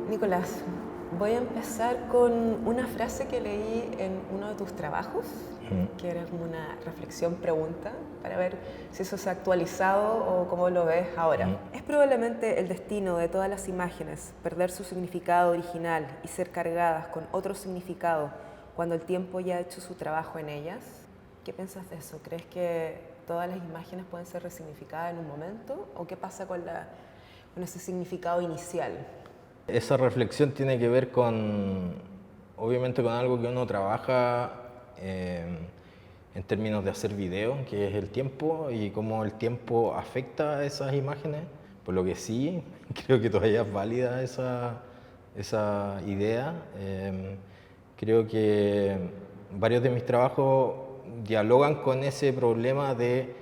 Nicolás, voy a empezar con una frase que leí en uno de tus trabajos, que era como una reflexión pregunta, para ver si eso se ha actualizado o cómo lo ves ahora. ¿Es probablemente el destino de todas las imágenes perder su significado original y ser cargadas con otro significado cuando el tiempo ya ha hecho su trabajo en ellas? ¿Qué piensas de eso? ¿Crees que todas las imágenes pueden ser resignificadas en un momento? ¿O qué pasa con ese significado inicial? Esa reflexión tiene que ver obviamente con algo que uno trabaja en términos de hacer video, que es el tiempo y cómo el tiempo afecta a esas imágenes. Por lo que sí, creo que todavía es válida esa idea. Creo que varios de mis trabajos dialogan con ese problema de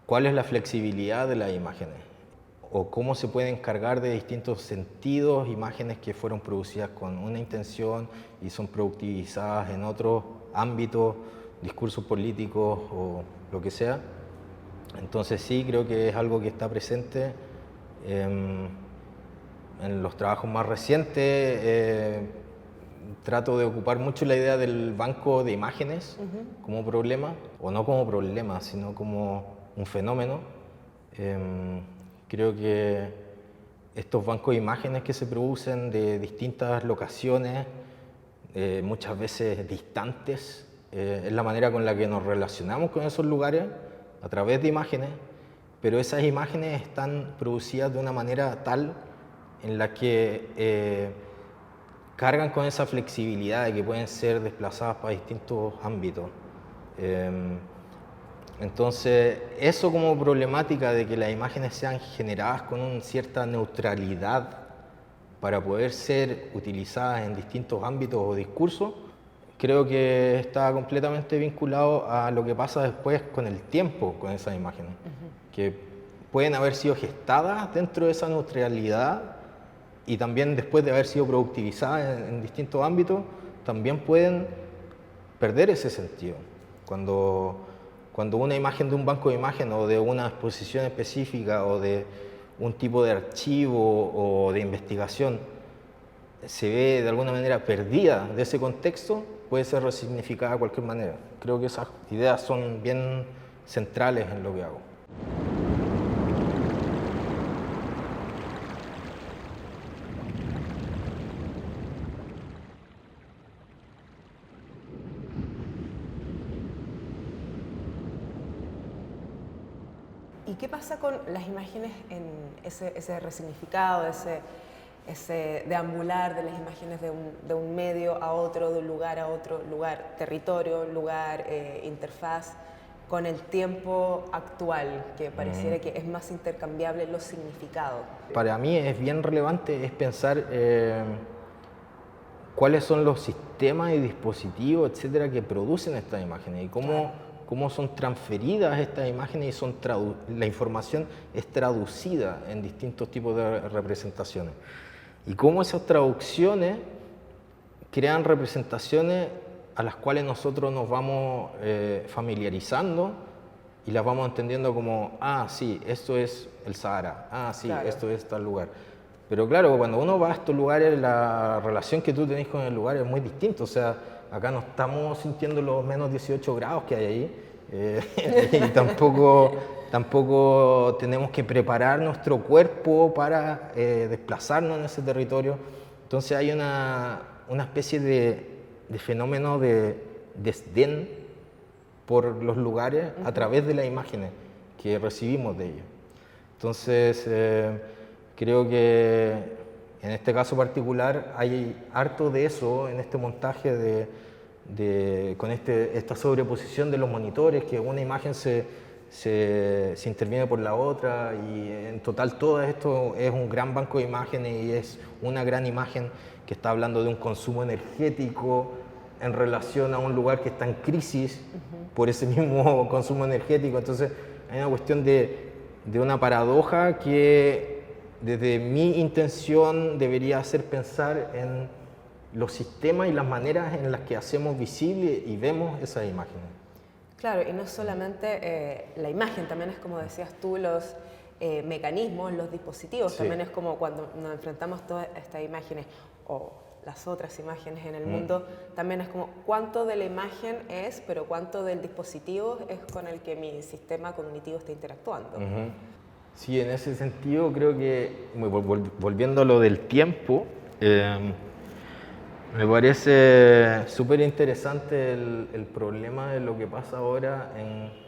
cuál es la flexibilidad de las imágenes, o cómo se pueden cargar de distintos sentidos imágenes que fueron producidas con una intención y son productivizadas en otros ámbitos, discursos políticos o lo que sea. Entonces sí, creo que es algo que está presente en los trabajos más recientes. Trato de ocupar mucho la idea del banco de imágenes como problema, o no como problema, sino como un fenómeno. Creo que estos bancos de imágenes que se producen de distintas locaciones, muchas veces distantes, es la manera con la que nos relacionamos con esos lugares a través de imágenes, pero esas imágenes están producidas de una manera tal en la que cargan con esa flexibilidad de que pueden ser desplazadas para distintos ámbitos. Entonces, eso como problemática de que las imágenes sean generadas con una cierta neutralidad para poder ser utilizadas en distintos ámbitos o discursos, creo que está completamente vinculado a lo que pasa después con el tiempo con esas imágenes, que pueden haber sido gestadas dentro de esa neutralidad y también después de haber sido productivizadas en distintos ámbitos, también pueden perder ese sentido. Cuando una imagen de un banco de imágenes o de una exposición específica o de un tipo de archivo o de investigación se ve de alguna manera perdida de ese contexto, puede ser resignificada de cualquier manera. Creo que esas ideas son bien centrales en lo que hago. ¿Y qué pasa con las imágenes en ese resignificado, ese deambular de las imágenes de un medio a otro, de un lugar a otro lugar, territorio, lugar, interfaz, con el tiempo actual, que pareciera que es más intercambiable en los significados? Para mí es bien relevante pensar cuáles son los sistemas y dispositivos, etcétera, que producen estas imágenes y cómo son transferidas estas imágenes y la información es traducida en distintos tipos de representaciones. Y cómo esas traducciones crean representaciones a las cuales nosotros nos vamos familiarizando y las vamos entendiendo como, sí, esto es el Sahara, sí, claro, esto es tal lugar. Pero claro, cuando uno va a estos lugares, la relación que tú tenés con el lugar es muy distinta. O sea, acá no estamos sintiendo los menos 18 grados que hay ahí y tampoco tenemos que preparar nuestro cuerpo para desplazarnos en ese territorio. Entonces hay una especie de fenómeno de desdén por los lugares a través de las imágenes que recibimos de ellos. Entonces creo que en este caso particular hay harto de eso en este montaje con esta sobreposición de los monitores, que una imagen se interviene por la otra y en total todo esto es un gran banco de imágenes y es una gran imagen que está hablando de un consumo energético en relación a un lugar que está en crisis por ese mismo consumo energético. Entonces hay una cuestión de una paradoja que desde mi intención debería hacer pensar en los sistemas y las maneras en las que hacemos visible y vemos esas imágenes. Claro, y no solamente la imagen, también es como decías tú, los mecanismos, los dispositivos, sí. También es como cuando nos enfrentamos a todas estas imágenes o las otras imágenes en el mundo, también es como cuánto de la imagen es, pero cuánto del dispositivo es con el que mi sistema cognitivo está interactuando. Sí, en ese sentido creo que, volviendo a lo del tiempo, me parece súper interesante el problema de lo que pasa ahora en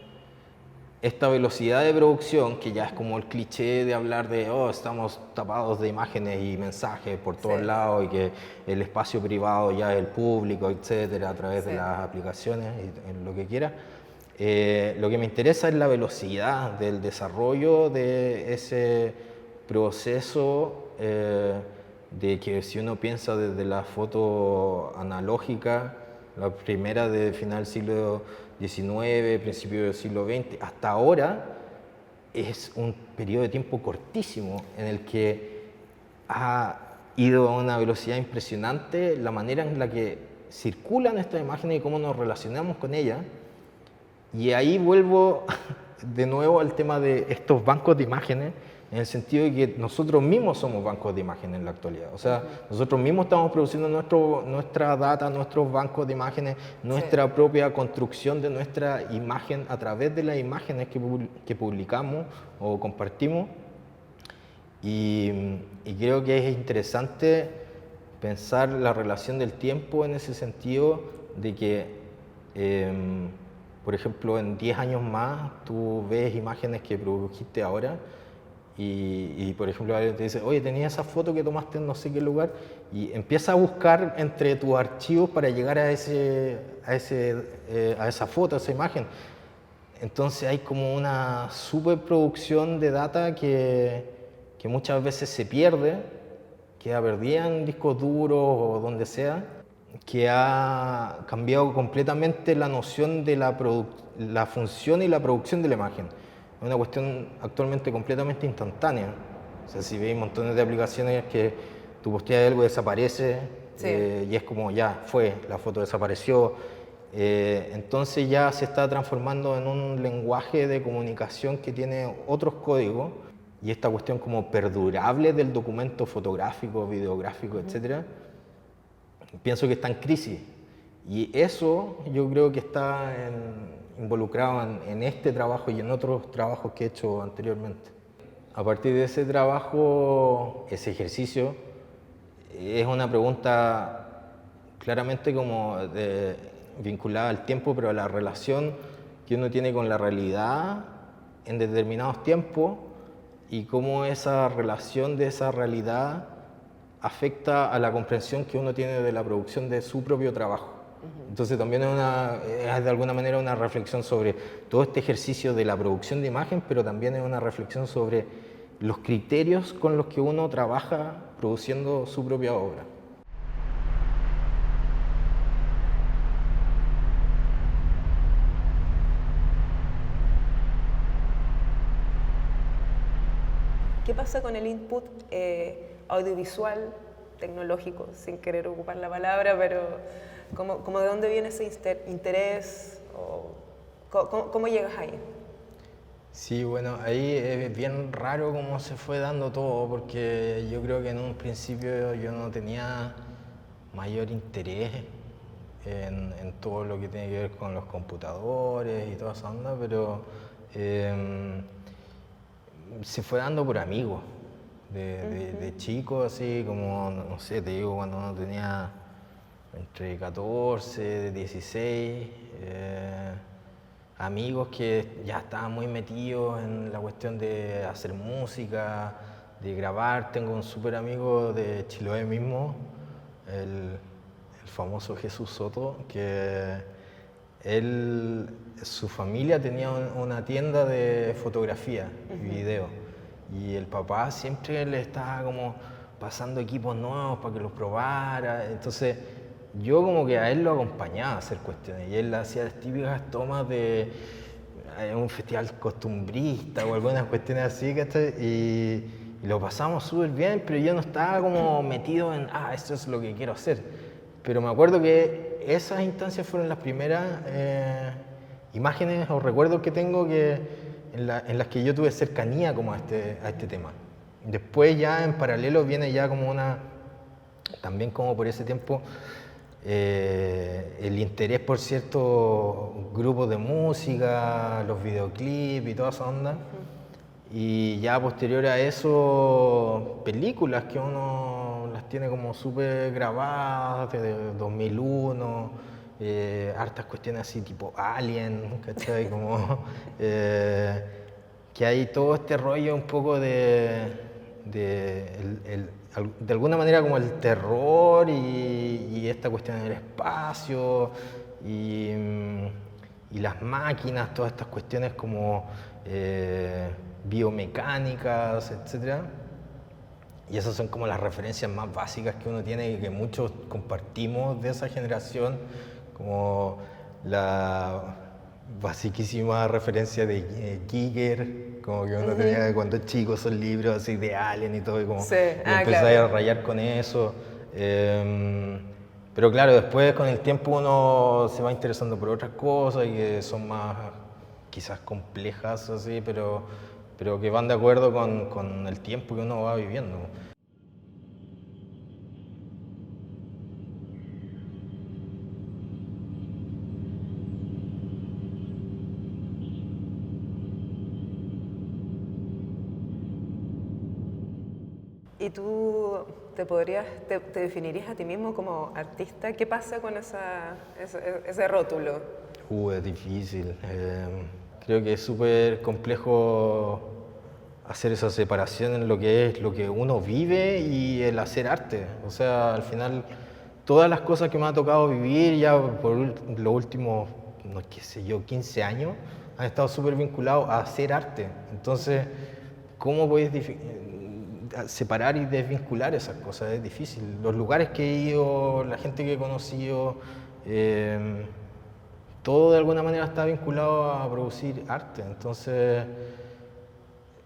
esta velocidad de producción, que ya es como el cliché de hablar de estamos tapados de imágenes y mensajes por todos lados y que el espacio privado ya es el público, etcétera, a través de las aplicaciones y en lo que quiera. Lo que me interesa es la velocidad del desarrollo de ese proceso de que si uno piensa desde la foto analógica, la primera de final del siglo XIX, principio del siglo XX, hasta ahora es un periodo de tiempo cortísimo en el que ha ido a una velocidad impresionante la manera en la que circulan estas imágenes y cómo nos relacionamos con ellas. Y ahí vuelvo de nuevo al tema de estos bancos de imágenes, en el sentido de que nosotros mismos somos bancos de imágenes en la actualidad. O sea, nosotros mismos estamos produciendo nuestra data, nuestros bancos de imágenes, nuestra propia construcción de nuestra imagen a través de las imágenes que publicamos o compartimos. Y creo que es interesante pensar la relación del tiempo en ese sentido de que, por ejemplo, en 10 años más tú ves imágenes que produjiste ahora y por ejemplo, alguien te dice, oye, tenía esa foto que tomaste en no sé qué lugar, y empieza a buscar entre tus archivos para llegar a esa foto, a esa imagen. Entonces hay como una superproducción de data que muchas veces se pierde, queda perdida en discos duros o donde sea, que ha cambiado completamente la noción de la función y la producción de la imagen. Es una cuestión actualmente completamente instantánea. O sea, si veis montones de aplicaciones que tú posteas algo y desaparece, y es como ya fue, la foto desapareció. Entonces ya se está transformando en un lenguaje de comunicación que tiene otros códigos, y esta cuestión como perdurable del documento fotográfico, videográfico, etcétera, pienso que está en crisis. Y eso yo creo que está involucrado en este trabajo y en otros trabajos que he hecho anteriormente. A partir de ese trabajo, ese ejercicio, es una pregunta claramente como vinculada al tiempo, pero a la relación que uno tiene con la realidad en determinados tiempos y cómo esa relación de esa realidad afecta a la comprensión que uno tiene de la producción de su propio trabajo. Entonces también es de alguna manera una reflexión sobre todo este ejercicio de la producción de imagen, pero también es una reflexión sobre los criterios con los que uno trabaja produciendo su propia obra. ¿Qué pasa con el input audiovisual, tecnológico, sin querer ocupar la palabra, pero ¿cómo de dónde viene ese interés? O, ¿cómo llegas ahí? Sí, bueno, ahí es bien raro cómo se fue dando todo, porque yo creo que en un principio yo no tenía mayor interés en todo lo que tiene que ver con los computadores y toda esa onda, pero se fue dando por amigos, de chico, así como, no sé, te digo, cuando uno tenía entre 14, 16, amigos que ya estaban muy metidos en la cuestión de hacer música, de grabar. Tengo un súper amigo de Chiloé mismo, el famoso Jesús Soto, que su familia tenía una tienda de fotografía y video, y el papá siempre le estaba como pasando equipos nuevos para que los probara. Entonces yo como que a él lo acompañaba a hacer cuestiones y él hacía las típicas tomas de un festival costumbrista o algunas cuestiones así, ¿cachai? Y lo pasamos súper bien, pero yo no estaba como metido en, esto es lo que quiero hacer. Pero me acuerdo que esas instancias fueron las primeras imágenes o recuerdos que tengo en las que yo tuve cercanía como a este tema. Después ya en paralelo viene ya como también como por ese tiempo, el interés por ciertos grupos de música, los videoclips y toda esa onda. Y ya posterior a eso, películas que uno las tiene como súper grabadas, de 2001, hartas cuestiones así tipo Alien, ¿cachai? Como, que hay todo este rollo un poco de alguna manera como el terror y esta cuestión del espacio y las máquinas, todas estas cuestiones como biomecánicas, etc. Y esas son como las referencias más básicas que uno tiene y que muchos compartimos de esa generación, como la basiquísima referencia de Giger, como que uno tenía cuando chico esos libros así de Alien y todo, y como empezaba a rayar con eso. Pero claro, después con el tiempo uno se va interesando por otras cosas y que son más quizás complejas así, pero que van de acuerdo con el tiempo que uno va viviendo. ¿Y tú te definirías a ti mismo como artista? ¿Qué pasa con ese rótulo? Es difícil. Creo que es súper complejo hacer esa separación en lo que es lo que uno vive y el hacer arte. O sea, al final, todas las cosas que me ha tocado vivir ya por los últimos, no qué sé yo, 15 años, han estado súper vinculados a hacer arte. Entonces, ¿cómo puedes separar y desvincular esas cosas? Es difícil. Los lugares que he ido, la gente que he conocido, todo de alguna manera está vinculado a producir arte. Entonces,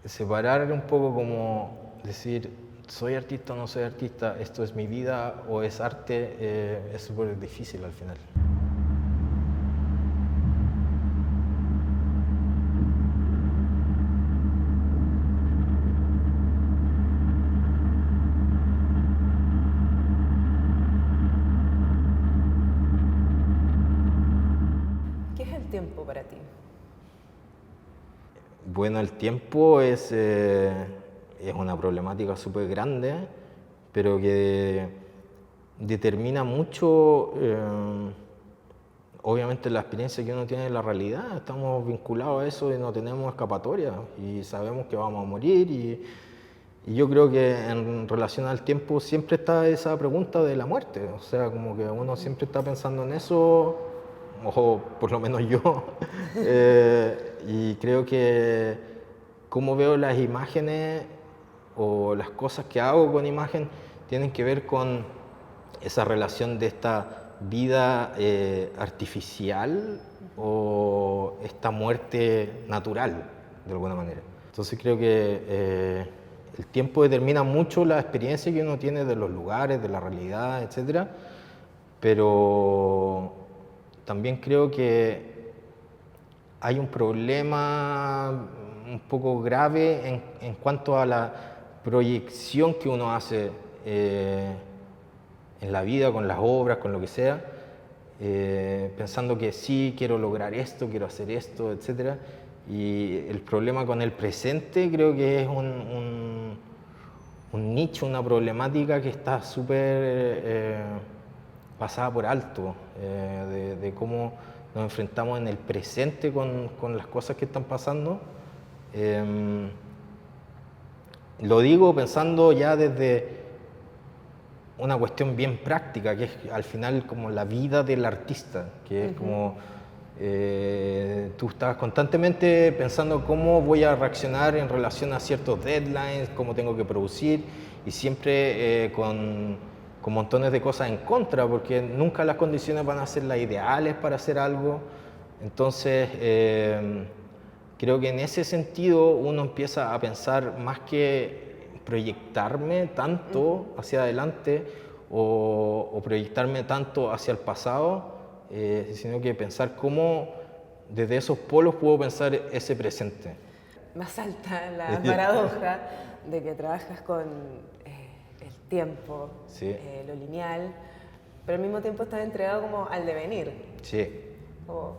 separar un poco como decir, soy artista o no soy artista, esto es mi vida o es arte, es súper difícil al final. ¿Qué es el tiempo para ti? Bueno, el tiempo es una problemática súper grande, pero que determina mucho, obviamente, la experiencia que uno tiene en la realidad. Estamos vinculados a eso y no tenemos escapatoria y sabemos que vamos a morir. Y yo creo que en relación al tiempo siempre está esa pregunta de la muerte. O sea, como que uno siempre está pensando en eso, o por lo menos yo. Y creo que cómo veo las imágenes o las cosas que hago con imagen tienen que ver con esa relación de esta vida artificial o esta muerte natural, de alguna manera. Entonces creo que el tiempo determina mucho la experiencia que uno tiene de los lugares, de la realidad, etc. Pero también creo que hay un problema un poco grave en cuanto a la proyección que uno hace en la vida, con las obras, con lo que sea, pensando que sí, quiero lograr esto, quiero hacer esto, etc. Y el problema con el presente creo que es un nicho, una problemática que está súper pasada por alto, de cómo nos enfrentamos en el presente con las cosas que están pasando. Lo digo pensando ya desde una cuestión bien práctica, que es al final como la vida del artista, que es como tú estás constantemente pensando cómo voy a reaccionar en relación a ciertos deadlines, cómo tengo que producir, y siempre con con montones de cosas en contra, porque nunca las condiciones van a ser las ideales para hacer algo. Entonces, creo que en ese sentido uno empieza a pensar más que proyectarme tanto hacia adelante o proyectarme tanto hacia el pasado, sino que pensar cómo desde esos polos puedo pensar ese presente. Más alta la paradoja de que trabajas con el tiempo, Sí. Lo lineal, pero al mismo tiempo estás entregado como al devenir. Sí. Como...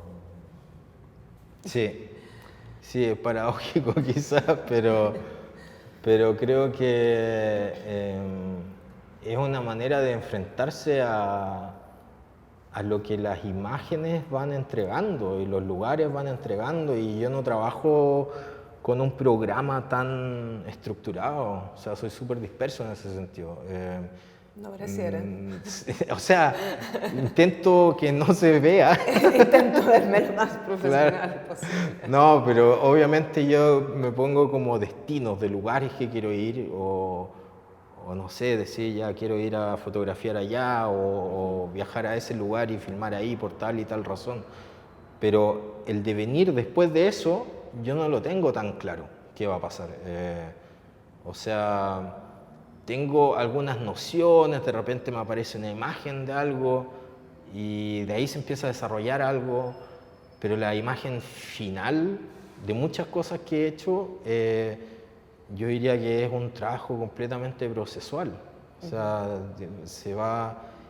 Sí, sí, es paradójico quizás, pero creo que es una manera de enfrentarse a lo que las imágenes van entregando y los lugares van entregando, y yo no trabajo con un programa tan estructurado, o sea, soy súper disperso en ese sentido. No pareciera. O sea, intento que no se vea. Intento verme lo más profesional Claro. posible. No, pero obviamente yo me pongo como destinos de lugares que quiero ir, o no sé, decir ya quiero ir a fotografiar allá o viajar a ese lugar y filmar ahí por tal y tal razón. Pero el devenir después de eso, yo no lo tengo tan claro qué va a pasar. O sea, tengo algunas nociones, de repente me aparece una imagen de algo y de ahí se empieza a desarrollar algo, pero la imagen final de muchas cosas que he hecho, yo diría que es un trabajo completamente procesual. O sea,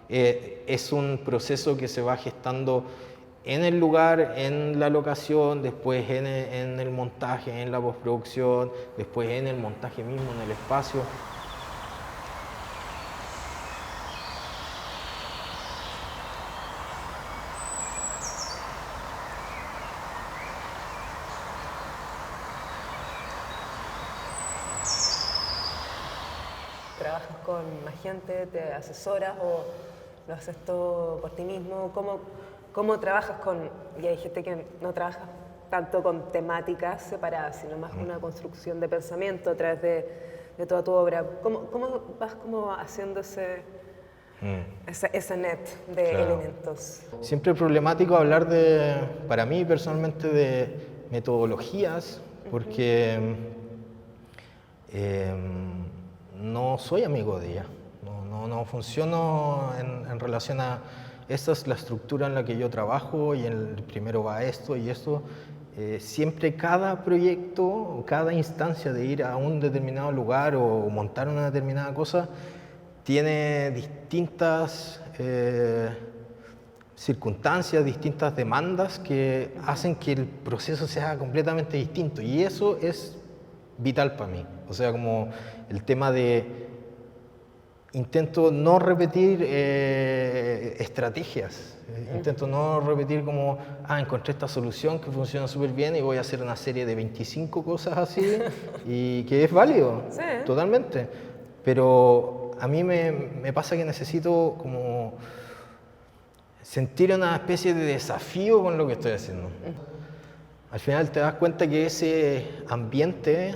es un proceso que se va gestando en el lugar, en la locación, después en el montaje, en la postproducción, después en el montaje mismo, en el espacio. ¿Trabajas con más gente? ¿Te asesoras o lo haces todo por ti mismo? ¿Cómo trabajas con...? Ya dijiste que no trabajas tanto con temáticas separadas, sino más una construcción de pensamiento a través de toda tu obra. ¿Cómo vas como haciendo esa net de elementos? Siempre es problemático hablar para mí personalmente, de metodologías, porque no soy amigo de ella, no funciono en relación a esta es la estructura en la que yo trabajo y primero va esto y esto. Siempre cada proyecto, cada instancia de ir a un determinado lugar o montar una determinada cosa tiene distintas circunstancias, distintas demandas que hacen que el proceso sea completamente distinto, y eso es vital para mí. O sea, como el tema de intento no repetir estrategias, intento no repetir como, encontré esta solución que funciona súper bien y voy a hacer una serie de 25 cosas así, y que es válido, Sí. totalmente. Pero a mí me pasa que necesito como sentir una especie de desafío con lo que estoy haciendo. Al final te das cuenta que ese ambiente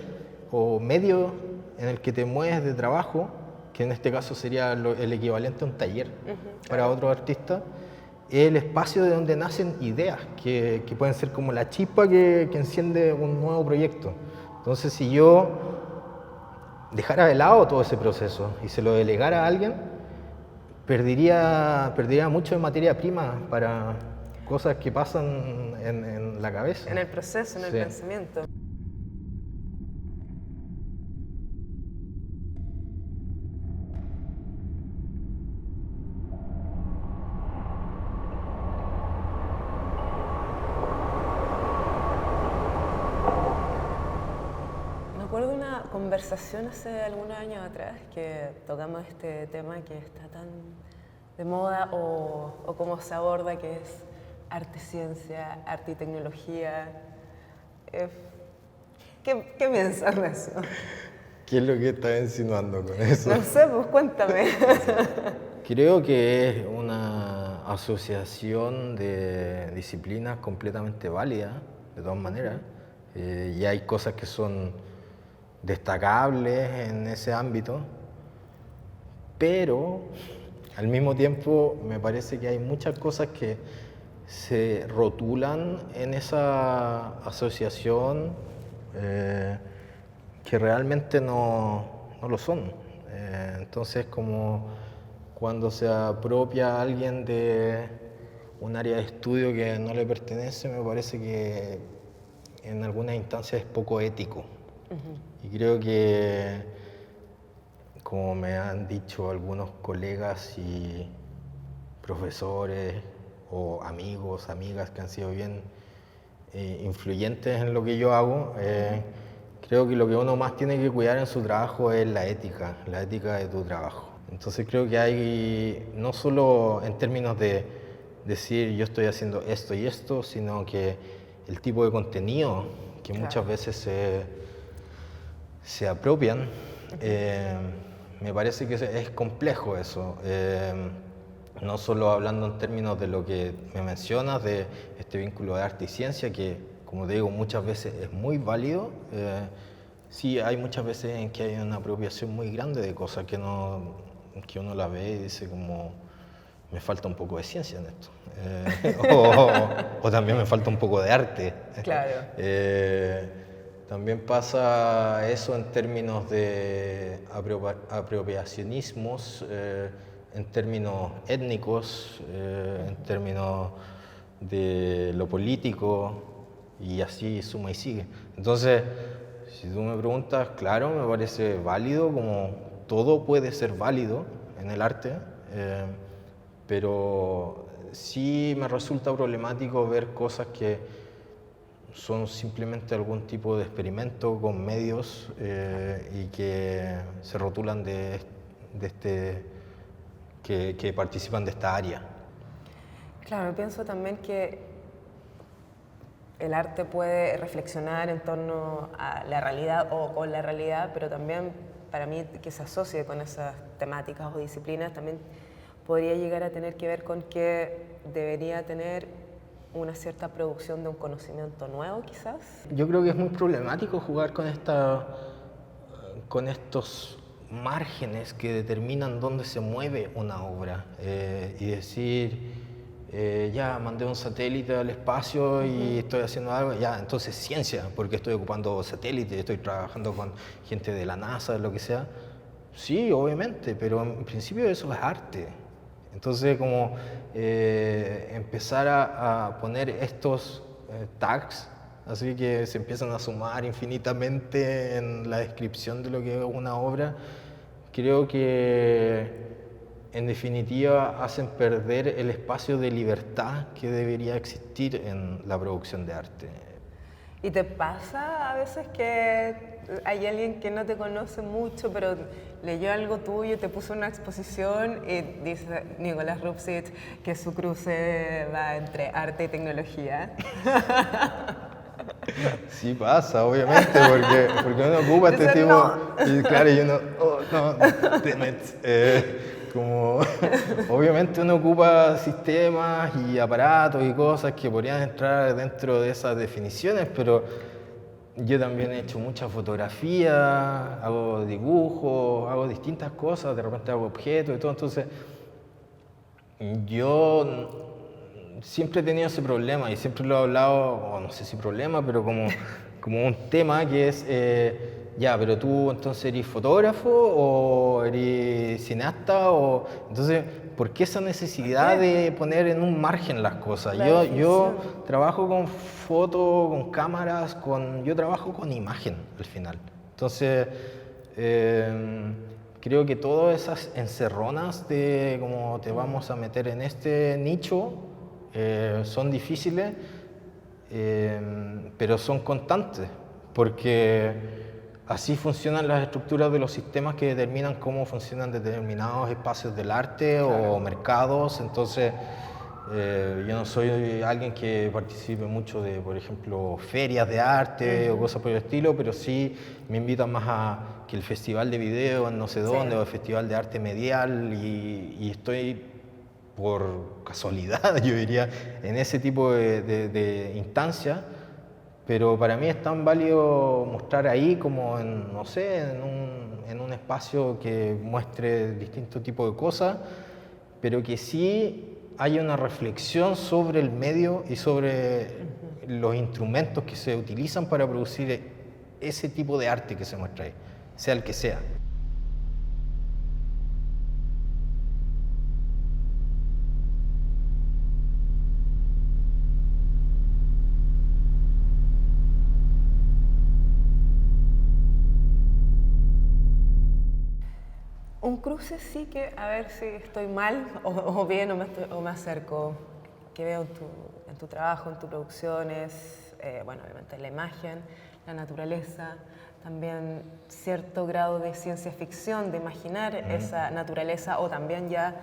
o medio en el que te mueves de trabajo, que en este caso sería el equivalente a un taller para otros artistas, es el espacio de donde nacen ideas que pueden ser como la chispa que enciende un nuevo proyecto. Entonces, si yo dejara de lado todo ese proceso y se lo delegara a alguien, perdería mucho de materia prima para cosas que pasan en la cabeza. En el proceso, en el pensamiento. Me acuerdo de una conversación hace algunos años atrás que tocamos este tema que está tan de moda o cómo se aborda, que es arte, ciencia, arte y tecnología. ¿Qué piensas de eso? ¿Qué es lo que estás insinuando con eso? No sé, pues cuéntame. Creo que es una asociación de disciplinas completamente válida, de todas maneras. Y hay cosas que son destacables en ese ámbito, pero Al mismo tiempo, me parece que hay muchas cosas que se rotulan en esa asociación que realmente no lo son. Entonces, como cuando se apropia a alguien de un área de estudio que no le pertenece, me parece que en algunas instancias es poco ético. Y creo que, como me han dicho algunos colegas y profesores o amigos, amigas que han sido bien influyentes en lo que yo hago, creo que lo que uno más tiene que cuidar en su trabajo es la ética de tu trabajo. Entonces creo que hay, no solo en términos de decir yo estoy haciendo esto y esto, sino que el tipo de contenido que muchas veces se apropian, me parece que es complejo eso. No solo hablando en términos de lo que me mencionas, de este vínculo de arte y ciencia, que como te digo muchas veces es muy válido. Sí, hay muchas veces en que hay una apropiación muy grande de cosas que uno la ve y dice como me falta un poco de ciencia en esto, o también me falta un poco de arte. Claro. También pasa eso en términos de apropiacionismos, en términos étnicos, en términos de lo político, y así suma y sigue. Entonces, si tú me preguntas, claro, me parece válido, como todo puede ser válido en el arte, pero sí me resulta problemático ver cosas que son simplemente algún tipo de experimento con medios y que se rotulan que participan de esta área. Claro, pienso también que el arte puede reflexionar en torno a la realidad o con la realidad, pero también para mí que se asocie con esas temáticas o disciplinas también podría llegar a tener que ver con que debería tener una cierta producción de un conocimiento nuevo, quizás. Yo creo que es muy problemático jugar con estos márgenes que determinan dónde se mueve una obra y decir, ya mandé un satélite al espacio y estoy haciendo algo, ya, entonces ciencia, porque estoy ocupando satélites, estoy trabajando con gente de la NASA, lo que sea. Sí, obviamente, pero en principio eso es arte. Entonces, como empezar a poner estos tags, así que se empiezan a sumar infinitamente en la descripción de lo que es una obra, creo que en definitiva hacen perder el espacio de libertad que debería existir en la producción de arte. ¿Y te pasa a veces que hay alguien que no te conoce mucho, pero leyó algo tuyo, te puso una exposición y dice Nicolás Rupsich que su cruce va entre arte y tecnología? Sí pasa, obviamente, porque uno ocupa este tipo... No. Y claro, y uno... Oh, no, damn it. Como, obviamente uno ocupa sistemas y aparatos y cosas que podrían entrar dentro de esas definiciones, pero yo también he hecho mucha fotografía, hago dibujos, hago distintas cosas, de repente hago objetos y todo, entonces yo siempre he tenido ese problema y siempre lo he hablado, o no sé si problema, pero como un tema que es... ya, pero tú entonces eres fotógrafo o eres cineasta o... Entonces, ¿por qué esa necesidad de poner en un margen las cosas? Yo trabajo con fotos, con cámaras, yo trabajo con imagen al final. Entonces, creo que todas esas encerronas de cómo te vamos a meter en este nicho son difíciles, pero son constantes, porque... Así funcionan las estructuras de los sistemas que determinan cómo funcionan determinados espacios del arte o mercados. Entonces, yo no soy alguien que participe mucho de, por ejemplo, ferias de arte o cosas por el estilo, pero sí me invitan más a que el festival de video en no sé dónde o el festival de arte medial y estoy por casualidad, yo diría, en ese tipo de instancias. Pero para mí es tan válido mostrar ahí como en, no sé, en un espacio que muestre distintos tipos de cosas, pero que sí haya una reflexión sobre el medio y sobre los instrumentos que se utilizan para producir ese tipo de arte que se muestra ahí, sea el que sea. Un cruce sí que, a ver si estoy mal o bien o me acerco, que veo en tu trabajo, en tus producciones, bueno, obviamente la imagen, la naturaleza, también cierto grado de ciencia ficción, de imaginar esa naturaleza, o también ya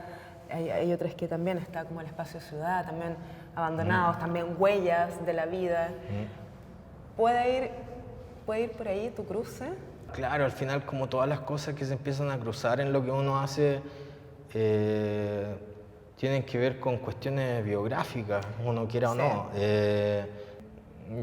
hay otras que también está como el espacio ciudad, también abandonados, también huellas de la vida. ¿Puede ir por ahí tu cruce? Claro, al final, como todas las cosas que se empiezan a cruzar en lo que uno hace, tienen que ver con cuestiones biográficas, uno quiera o no.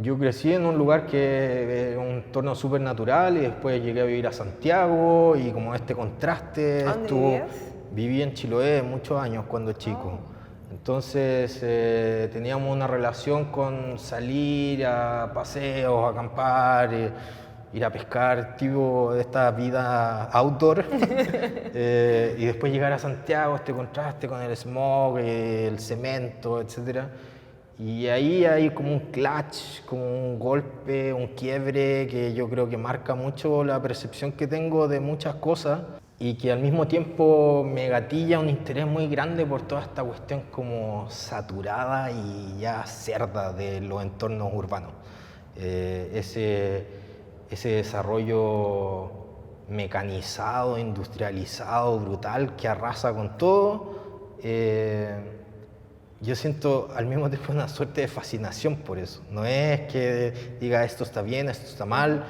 Yo crecí en un lugar que es un entorno súper natural y después llegué a vivir a Santiago y como este contraste ¿Dónde vivías? Viví en Chiloé muchos años cuando chico. Entonces teníamos una relación con salir a paseos, a acampar, ir a pescar, tipo de esta vida outdoor. Y después llegar a Santiago, este contraste con el smog, el cemento, etc. Y ahí hay como un clutch, como un golpe, un quiebre que yo creo que marca mucho la percepción que tengo de muchas cosas y que al mismo tiempo me gatilla un interés muy grande por toda esta cuestión como saturada y ya cerda de los entornos urbanos. Ese desarrollo mecanizado, industrializado, brutal, que arrasa con todo, yo siento al mismo tiempo una suerte de fascinación por eso. No es que diga esto está bien, esto está mal,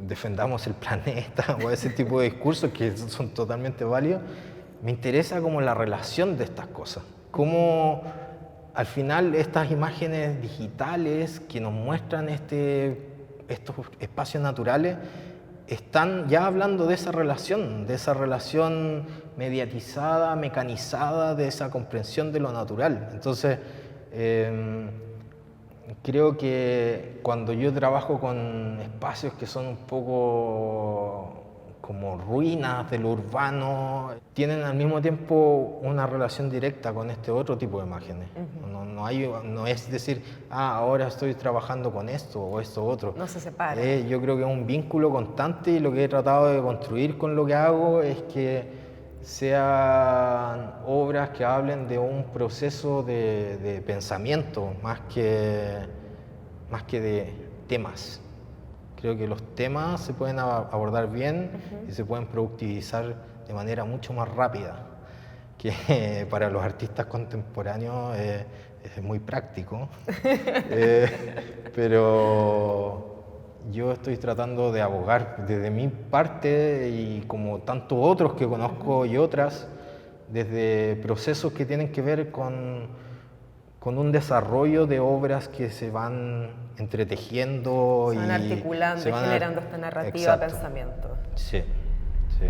defendamos el planeta o ese tipo de discursos que son totalmente válidos. Me interesa como la relación de estas cosas, cómo al final estas imágenes digitales que nos muestran estos espacios naturales están ya hablando de esa relación mediatizada, mecanizada, de esa comprensión de lo natural. Entonces, creo que cuando yo trabajo con espacios que son un poco como ruinas de lo urbano, tienen al mismo tiempo una relación directa con este otro tipo de imágenes. No es decir, ahora estoy trabajando con esto o esto otro. No se separa. Yo creo que es un vínculo constante y lo que he tratado de construir con lo que hago es que sean obras que hablen de un proceso de pensamiento más que de temas. Creo que los temas se pueden abordar bien y se pueden productivizar de manera mucho más rápida, que para los artistas contemporáneos es muy práctico. Pero yo estoy tratando de abogar desde mi parte y como tantos otros que conozco y otras, desde procesos que tienen que ver con un desarrollo de obras que se van entretejiendo se van articulando y generando esta narrativa, exacto. pensamiento. Sí, sí.